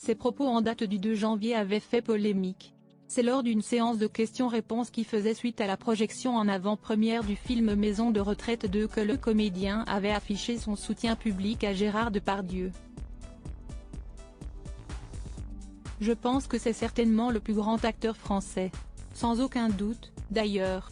Ces propos en date du 2 janvier avaient fait polémique. C'est lors d'une séance de questions-réponses qui faisait suite à la projection en avant-première du film Maison de retraite 2 que le comédien avait affiché son soutien public à Gérard Depardieu. Je pense que c'est certainement le plus grand acteur français. Sans aucun doute, d'ailleurs.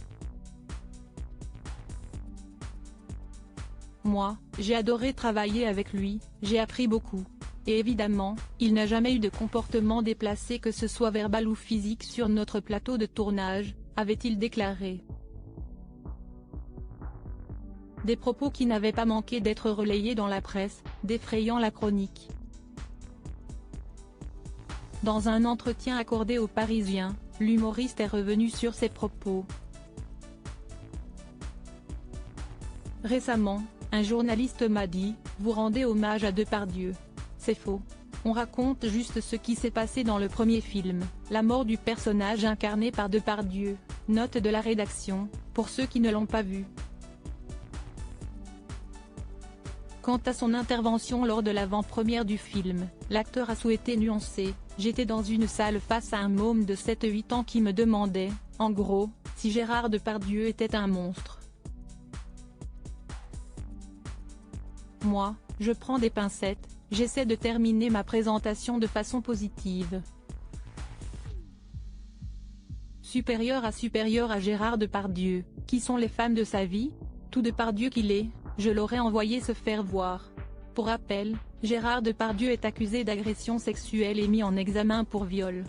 Moi, j'ai adoré travailler avec lui, j'ai appris beaucoup. Et évidemment, il n'a jamais eu de comportement déplacé que ce soit verbal ou physique sur notre plateau de tournage, avait-il déclaré. Des propos qui n'avaient pas manqué d'être relayés dans la presse, défrayant la chronique. Dans un entretien accordé aux Parisiens, l'humoriste est revenu sur ses propos. Récemment, un journaliste m'a dit « Vous rendez hommage à Depardieu. C'est faux. On raconte juste ce qui s'est passé dans le premier film, la mort du personnage incarné par Depardieu. » Note de la rédaction, pour ceux qui ne l'ont pas vu. Quant à son intervention lors de l'avant-première du film, l'acteur a souhaité nuancer « J'étais dans une salle face à un môme de 7-8 ans qui me demandait, en gros, si Gérard Depardieu était un monstre. Moi, je prends des pincettes, j'essaie de terminer ma présentation de façon positive. Supérieur à Gérard Depardieu, qui sont les femmes de sa vie? Tout Depardieu qu'il est, je l'aurais envoyé se faire voir. Pour rappel, Gérard Depardieu est accusé d'agression sexuelle et mis en examen pour viol.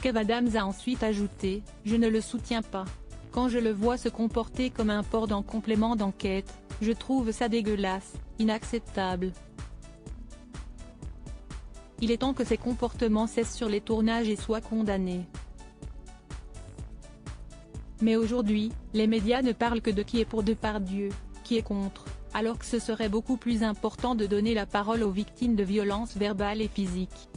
Kev Adams a ensuite ajouté « Je ne le soutiens pas. Quand je le vois se comporter comme un porc dans Complément d'enquête, je trouve ça dégueulasse, inacceptable. Il est temps que ces comportements cessent sur les tournages et soient condamnés. » Mais aujourd'hui, les médias ne parlent que de qui est pour Depardieu, qui est contre, alors que ce serait beaucoup plus important de donner la parole aux victimes de violences verbales et physiques.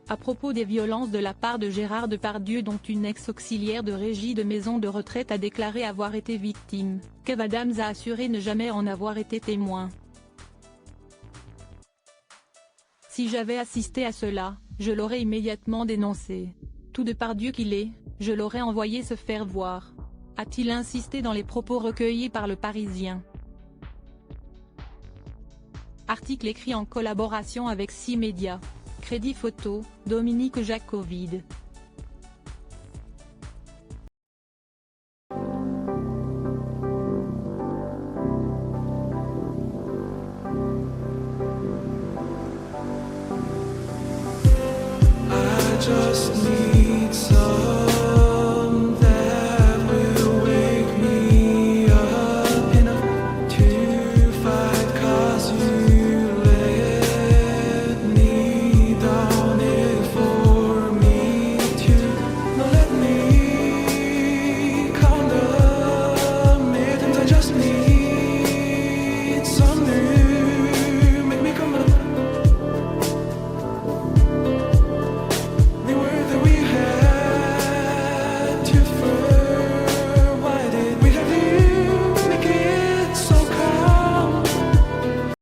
À propos des violences de la part de Gérard Depardieu dont une ex-auxiliaire de régie de maison de retraite a déclaré avoir été victime, Kev Adams a assuré ne jamais en avoir été témoin. « Si j'avais assisté à cela, je l'aurais immédiatement dénoncé. Tout Depardieu qu'il est, je l'aurais envoyé se faire voir », a-t-il insisté dans les propos recueillis par Le Parisien. Article écrit en collaboration avec 6 médias. Crédit photo, Dominique Jacovide. I just need some